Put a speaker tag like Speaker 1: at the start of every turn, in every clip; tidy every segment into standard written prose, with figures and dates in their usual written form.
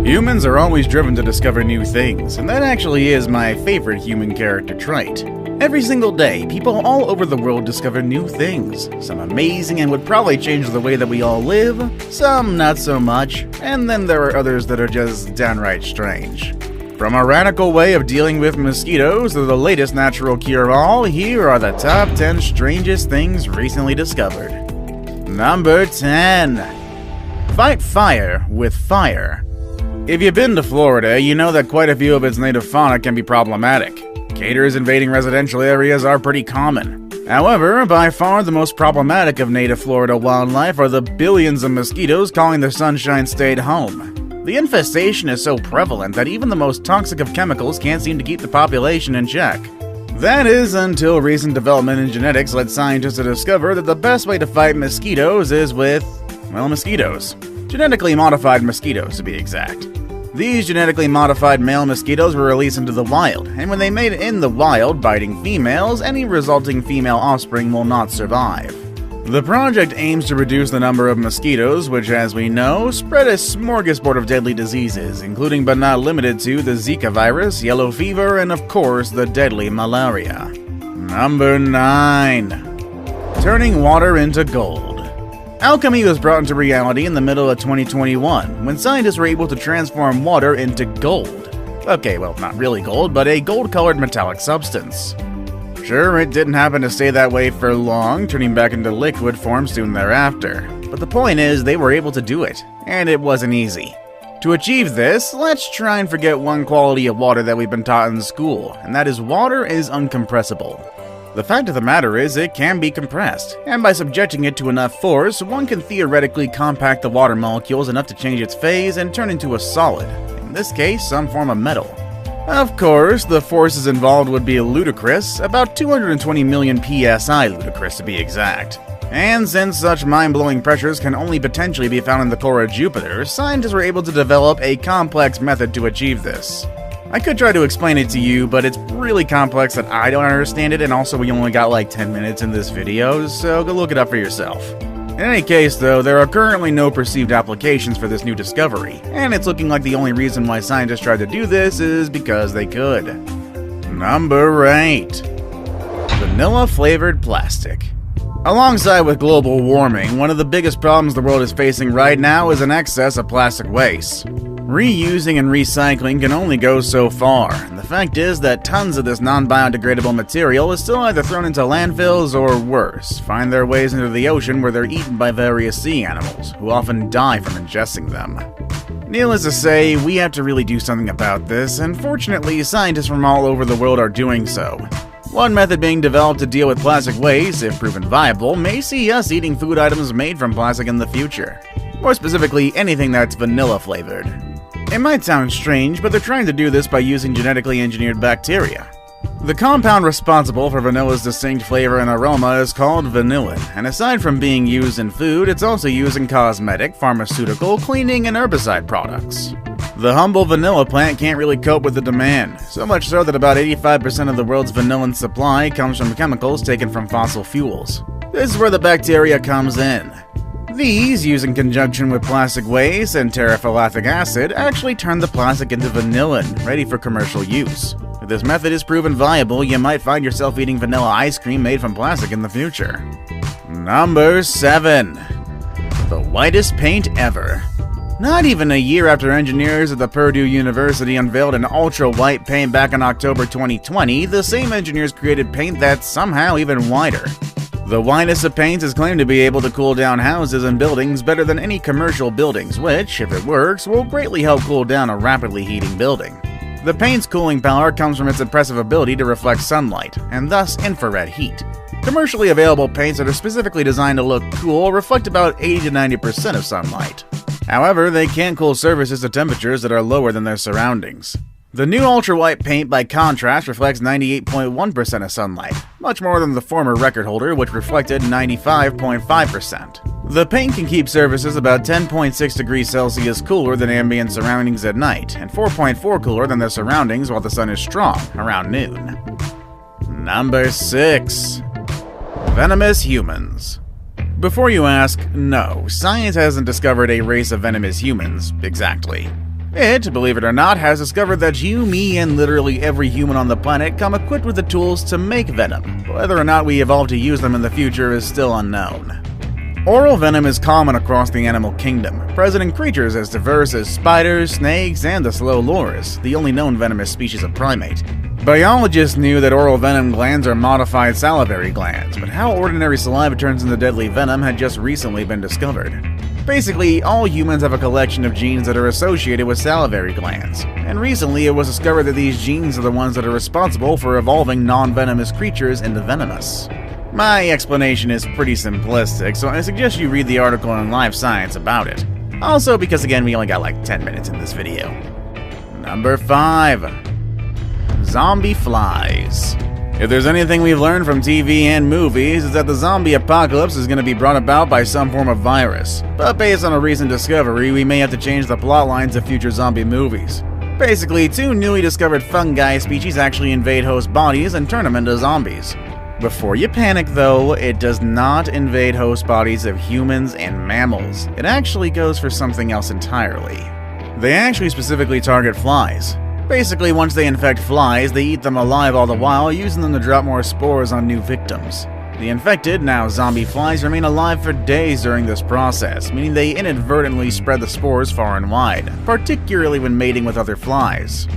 Speaker 1: Humans are always driven to discover new things, and that actually is my favorite human character trait. Every single day, people all over the world discover new things, some amazing and would probably change the way that we all live, some not so much, and then there are others that are just downright strange. From a radical way of dealing with mosquitoes to the latest natural cure-all, here are the top 10 strangest things recently discovered. Number 10. Fight fire with fire. If you've been to Florida, you know that quite a few of its native fauna can be problematic. Gators invading residential areas are pretty common. However, by far the most problematic of native Florida wildlife are the billions of mosquitoes calling the Sunshine State home. The infestation is so prevalent that even the most toxic of chemicals can't seem to keep the population in check. That is until recent development in genetics led scientists to discover that the best way to fight mosquitoes is with, well, mosquitoes. Genetically modified mosquitoes, to be exact. These genetically modified male mosquitoes were released into the wild, and when they mate in the wild, biting females, any resulting female offspring will not survive. The project aims to reduce the number of mosquitoes, which, as we know, spread a smorgasbord of deadly diseases, including but not limited to the Zika virus, yellow fever, and of course, the deadly malaria. Number 9. Turning water into gold. Alchemy was brought into reality in the middle of 2021, when scientists were able to transform water into gold. Okay, well, not really gold, but a gold-colored metallic substance. Sure, it didn't happen to stay that way for long, turning back into liquid form soon thereafter. But the point is, they were able to do it, and it wasn't easy. To achieve this, let's try and forget one quality of water that we've been taught in school, and that is water is uncompressible. The fact of the matter is, it can be compressed, and by subjecting it to enough force, one can theoretically compact the water molecules enough to change its phase and turn into a solid, in this case, some form of metal. Of course, the forces involved would be ludicrous, about 220 million psi ludicrous to be exact. And since such mind-blowing pressures can only potentially be found in the core of Jupiter, scientists were able to develop a complex method to achieve this. I could try to explain it to you, but it's really complex that I don't understand it, and also we only got like 10 minutes in this video, so go look it up for yourself. In any case though, there are currently no perceived applications for this new discovery, and it's looking like the only reason why scientists tried to do this is because they could. Number 8. Vanilla-flavored plastic. Alongside with global warming, one of the biggest problems the world is facing right now is an excess of plastic waste. Reusing and recycling can only go so far, and the fact is that tons of this non-biodegradable material is still either thrown into landfills or, worse, find their ways into the ocean where they're eaten by various sea animals, who often die from ingesting them. Needless to say, we have to really do something about this, and fortunately, scientists from all over the world are doing so. One method being developed to deal with plastic waste, if proven viable, may see us eating food items made from plastic in the future. More specifically, anything that's vanilla-flavored. It might sound strange, but they're trying to do this by using genetically engineered bacteria. The compound responsible for vanilla's distinct flavor and aroma is called vanillin, and aside from being used in food, it's also used in cosmetic, pharmaceutical, cleaning, and herbicide products. The humble vanilla plant can't really cope with the demand, so much so that about 85% of the world's vanillin supply comes from chemicals taken from fossil fuels. This is where the bacteria comes in. These, used in conjunction with plastic waste and terephthalic acid, actually turn the plastic into vanillin, ready for commercial use. If this method is proven viable, you might find yourself eating vanilla ice cream made from plastic in the future. Number 7. The whitest paint ever. Not even a year after engineers at the Purdue University unveiled an ultra-white paint back in October 2020, the same engineers created paint that's somehow even whiter. The whiteness of paint is claimed to be able to cool down houses and buildings better than any commercial buildings, which, if it works, will greatly help cool down a rapidly heating building. The paint's cooling power comes from its impressive ability to reflect sunlight, and thus infrared heat. Commercially available paints that are specifically designed to look cool reflect about 80 to 90% of sunlight. However, they can't cool surfaces to temperatures that are lower than their surroundings. The new ultra-white paint, by contrast, reflects 98.1% of sunlight, much more than the former record holder, which reflected 95.5%. The paint can keep surfaces about 10.6 degrees Celsius cooler than ambient surroundings at night, and 4.4 cooler than their surroundings while the sun is strong, around noon. Number 6. Venomous humans. Before you ask, no, science hasn't discovered a race of venomous humans, exactly. It, believe it or not, has discovered that you, me, and literally every human on the planet come equipped with the tools to make venom. Whether or not we evolve to use them in the future is still unknown. Oral venom is common across the animal kingdom, present in creatures as diverse as spiders, snakes, and the slow loris, the only known venomous species of primate. Biologists knew that oral venom glands are modified salivary glands, but how ordinary saliva turns into deadly venom had just recently been discovered. Basically, all humans have a collection of genes that are associated with salivary glands, and recently it was discovered that these genes are the ones that are responsible for evolving non-venomous creatures into venomous. My explanation is pretty simplistic, so I suggest you read the article in Live Science about it. Also, because again, we only got like 10 minutes in this video. Number 5. Zombie flies. If there's anything we've learned from TV and movies, it's that the zombie apocalypse is going to be brought about by some form of virus. But based on a recent discovery, we may have to change the plot lines of future zombie movies. Basically, 2 newly discovered fungi species actually invade host bodies and turn them into zombies. Before you panic though, it does not invade host bodies of humans and mammals. It actually goes for something else entirely. They actually specifically target flies. Basically, once they infect flies, they eat them alive all the while, using them to drop more spores on new victims. The infected, now zombie flies, remain alive for days during this process, meaning they inadvertently spread the spores far and wide, particularly when mating with other flies.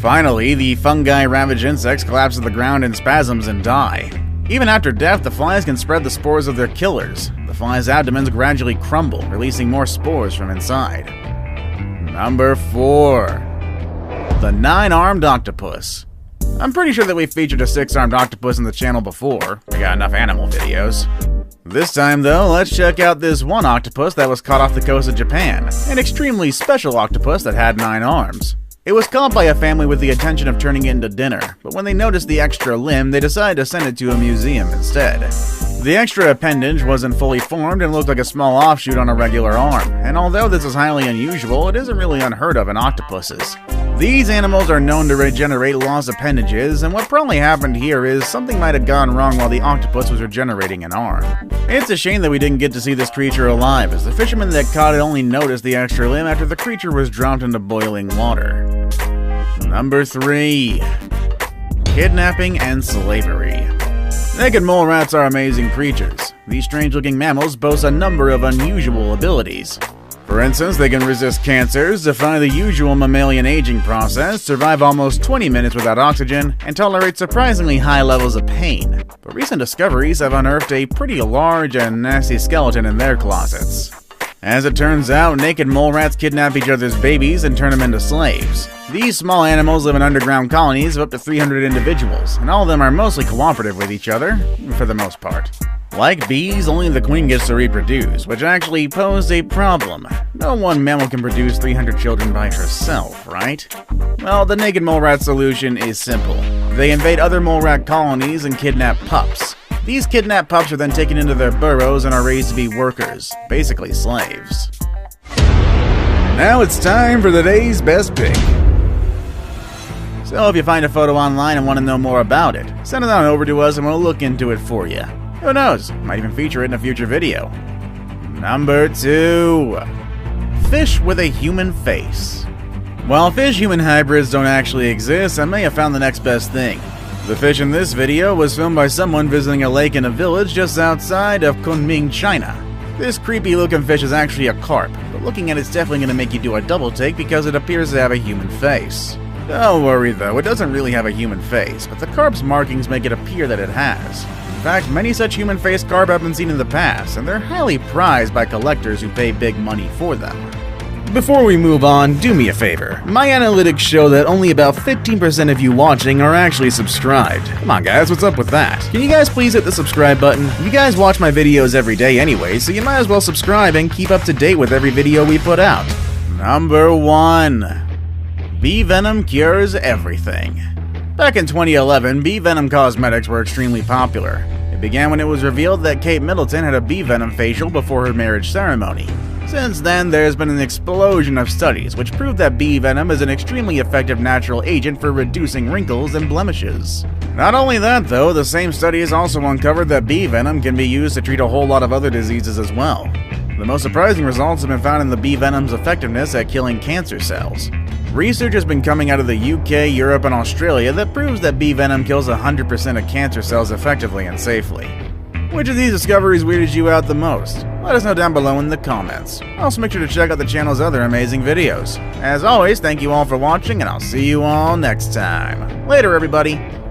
Speaker 1: Finally, the fungi-ravaged insects collapse to the ground in spasms and die. Even after death, the flies can spread the spores of their killers. The flies' abdomens gradually crumble, releasing more spores from inside. Number 4. The 9-armed octopus. I'm pretty sure that we've featured a 6-armed octopus on the channel before. We got enough animal videos. This time though, let's check out this one octopus that was caught off the coast of Japan. An extremely special octopus that had 9 arms. It was caught by a family with the intention of turning it into dinner, but when they noticed the extra limb, they decided to send it to a museum instead. The extra appendage wasn't fully formed and looked like a small offshoot on a regular arm, and although this is highly unusual, it isn't really unheard of in octopuses. These animals are known to regenerate lost appendages, and what probably happened here is something might have gone wrong while the octopus was regenerating an arm. It's a shame that we didn't get to see this creature alive, as the fisherman that caught it only noticed the extra limb after the creature was dropped into boiling water. Number 3. Kidnapping and slavery. Naked mole rats are amazing creatures. These strange-looking mammals boast a number of unusual abilities. For instance, they can resist cancers, defy the usual mammalian aging process, survive almost 20 minutes without oxygen, and tolerate surprisingly high levels of pain. But recent discoveries have unearthed a pretty large and nasty skeleton in their closets. As it turns out, naked mole rats kidnap each other's babies and turn them into slaves. These small animals live in underground colonies of up to 300 individuals, and all of them are mostly cooperative with each other, for the most part. Like bees, only the queen gets to reproduce, which actually posed a problem. No one mammal can produce 300 children by herself, right? Well, the naked mole rat solution is simple. They invade other mole rat colonies and kidnap pups. These kidnapped pups are then taken into their burrows and are raised to be workers, basically slaves. Now it's time for the day's best pick. So if you find a photo online and want to know more about it, send it on over to us and we'll look into it for you. Who knows, might even feature it in a future video. Number 2. Fish with a human face. While fish-human hybrids don't actually exist, I may have found the next best thing. The fish in this video was filmed by someone visiting a lake in a village just outside of Kunming, China. This creepy looking fish is actually a carp, but looking at it's definitely going to make you do a double take because it appears to have a human face. Don't worry though, it doesn't really have a human face, but the carp's markings make it appear that it has. In fact, many such human-faced carp have been seen in the past, and they're highly prized by collectors who pay big money for them. Before we move on, do me a favor. My analytics show that only about 15% of you watching are actually subscribed. Come on guys, what's up with that? Can you guys please hit the subscribe button? You guys watch my videos every day anyway, so you might as well subscribe and keep up to date with every video we put out. Number 1. Bee venom cures everything. Back in 2011, bee venom cosmetics were extremely popular. It began when it was revealed that Kate Middleton had a bee venom facial before her marriage ceremony. Since then, there's been an explosion of studies which prove that bee venom is an extremely effective natural agent for reducing wrinkles and blemishes. Not only that though, the same studies also uncovered that bee venom can be used to treat a whole lot of other diseases as well. The most surprising results have been found in the bee venom's effectiveness at killing cancer cells. Research has been coming out of the UK, Europe, and Australia that proves that bee venom kills 100% of cancer cells effectively and safely. Which of these discoveries weirded you out the most? Let us know down below in the comments. Also make sure to check out the channel's other amazing videos. As always, thank you all for watching, and I'll see you all next time. Later, everybody!